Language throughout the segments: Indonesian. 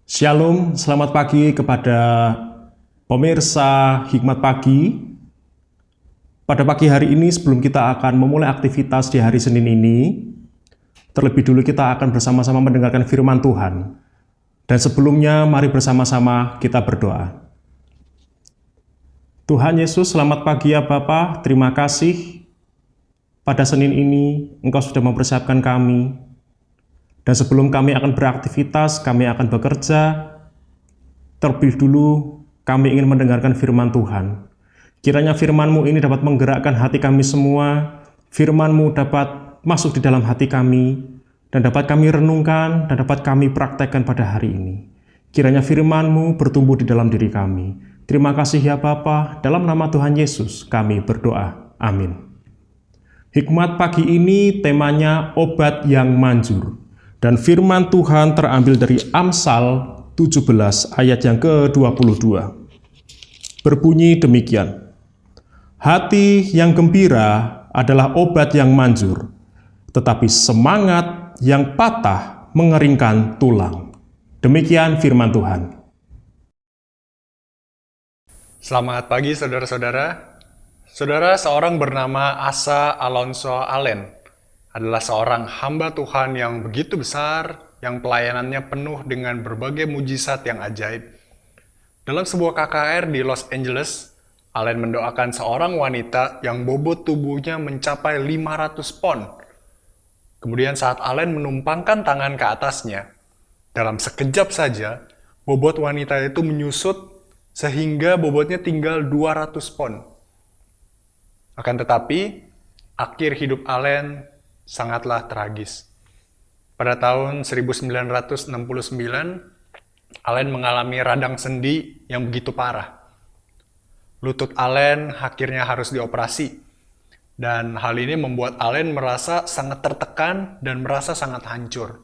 Shalom, selamat pagi kepada pemirsa Hikmat Pagi. Pada pagi hari ini sebelum kita akan memulai aktivitas di hari Senin ini, terlebih dulu kita akan bersama-sama mendengarkan firman Tuhan. Dan sebelumnya mari bersama-sama kita berdoa. Tuhan Yesus, selamat pagi ya Bapa. Terima kasih pada Senin ini Engkau sudah mempersiapkan kami. Dan sebelum kami akan beraktivitas, kami akan bekerja, terlebih dulu kami ingin mendengarkan firman Tuhan. Kiranya firman-Mu ini dapat menggerakkan hati kami semua, firman-Mu dapat masuk di dalam hati kami, dan dapat kami renungkan, dan dapat kami praktekkan pada hari ini. Kiranya firman-Mu bertumbuh di dalam diri kami. Terima kasih ya Bapa, dalam nama Tuhan Yesus kami berdoa. Amin. Hikmat pagi ini temanya obat yang manjur. Dan firman Tuhan terambil dari Amsal 17 ayat yang ke-22. Berbunyi demikian. Hati yang gembira adalah obat yang manjur, tetapi semangat yang patah mengeringkan tulang. Demikian firman Tuhan. Selamat pagi saudara-saudara. Saudara, seorang bernama Asa Alonso Allen adalah seorang hamba Tuhan yang begitu besar, yang pelayanannya penuh dengan berbagai mujizat yang ajaib. Dalam sebuah KKR di Los Angeles, Allen mendoakan seorang wanita yang bobot tubuhnya mencapai 500 pon. Kemudian saat Allen menumpangkan tangan ke atasnya, dalam sekejap saja, bobot wanita itu menyusut sehingga bobotnya tinggal 200 pon. Akan tetapi, akhir hidup Allen sangatlah tragis. Pada tahun 1969, Allen mengalami radang sendi yang begitu parah. Lutut Allen akhirnya harus dioperasi, dan hal ini membuat Allen merasa sangat tertekan dan merasa sangat hancur.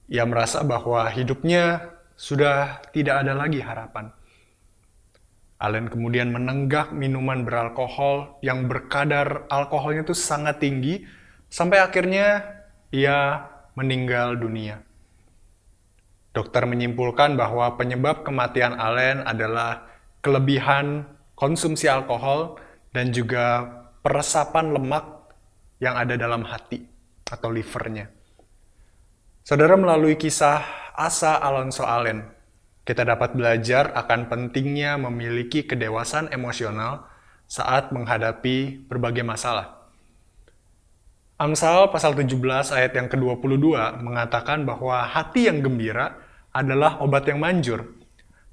Ia merasa bahwa hidupnya sudah tidak ada lagi harapan. Allen kemudian menenggak minuman beralkohol yang berkadar alkoholnya itu sangat tinggi, sampai akhirnya ia meninggal dunia. Dokter menyimpulkan bahwa penyebab kematian Allen adalah kelebihan konsumsi alkohol dan juga peresapan lemak yang ada dalam hati atau livernya. Saudara, melalui kisah Asa Alonso Allen, kita dapat belajar akan pentingnya memiliki kedewasaan emosional saat menghadapi berbagai masalah. Amsal pasal 17 ayat yang ke-22 mengatakan bahwa hati yang gembira adalah obat yang manjur,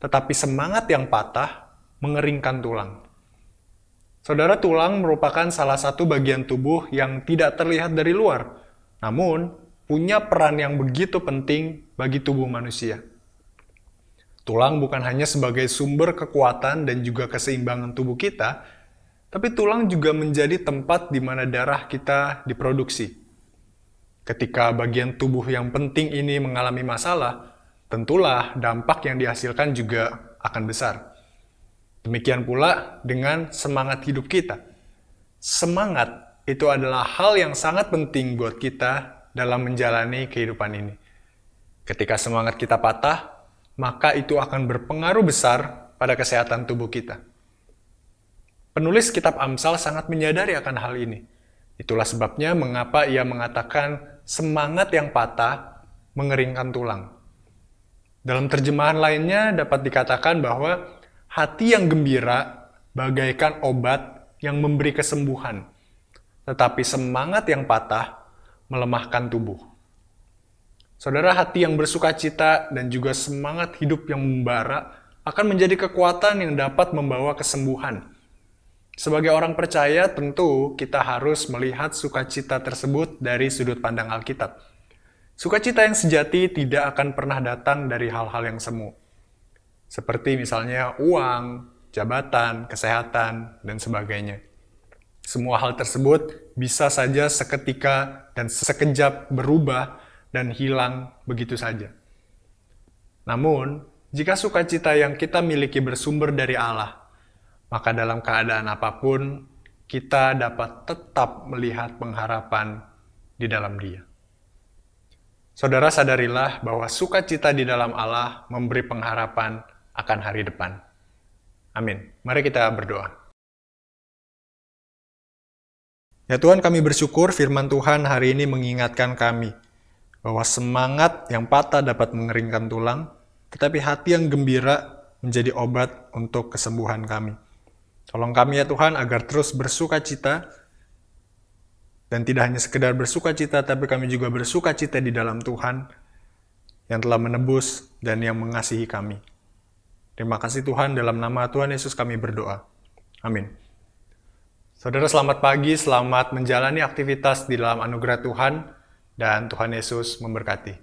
tetapi semangat yang patah mengeringkan tulang. Saudara, tulang merupakan salah satu bagian tubuh yang tidak terlihat dari luar, namun punya peran yang begitu penting bagi tubuh manusia. Tulang bukan hanya sebagai sumber kekuatan dan juga keseimbangan tubuh kita, tapi tulang juga menjadi tempat di mana darah kita diproduksi. Ketika bagian tubuh yang penting ini mengalami masalah, tentulah dampak yang dihasilkan juga akan besar. Demikian pula dengan semangat hidup kita. Semangat itu adalah hal yang sangat penting buat kita dalam menjalani kehidupan ini. Ketika semangat kita patah, maka itu akan berpengaruh besar pada kesehatan tubuh kita. Penulis kitab Amsal sangat menyadari akan hal ini. Itulah sebabnya mengapa ia mengatakan semangat yang patah mengeringkan tulang. Dalam terjemahan lainnya dapat dikatakan bahwa hati yang gembira bagaikan obat yang memberi kesembuhan, tetapi semangat yang patah melemahkan tubuh. Saudara, hati yang bersukacita dan juga semangat hidup yang membara akan menjadi kekuatan yang dapat membawa kesembuhan. Sebagai orang percaya, tentu kita harus melihat sukacita tersebut dari sudut pandang Alkitab. Sukacita yang sejati tidak akan pernah datang dari hal-hal yang semu. Seperti misalnya uang, jabatan, kesehatan, dan sebagainya. Semua hal tersebut bisa saja seketika dan sekejap berubah dan hilang begitu saja. Namun, jika sukacita yang kita miliki bersumber dari Allah, maka dalam keadaan apapun, kita dapat tetap melihat pengharapan di dalam Dia. Saudara sadarilah bahwa sukacita di dalam Allah memberi pengharapan akan hari depan. Amin. Mari kita berdoa. Ya Tuhan, kami bersyukur firman Tuhan hari ini mengingatkan kami bahwa semangat yang patah dapat mengeringkan tulang, tetapi hati yang gembira menjadi obat untuk kesembuhan kami. Tolong kami ya Tuhan agar terus bersukacita, dan tidak hanya sekedar bersukacita, tapi kami juga bersukacita di dalam Tuhan yang telah menebus dan yang mengasihi kami. Terima kasih Tuhan, dalam nama Tuhan Yesus kami berdoa. Amin. Saudara selamat pagi, selamat menjalani aktivitas di dalam anugerah Tuhan, dan Tuhan Yesus memberkati.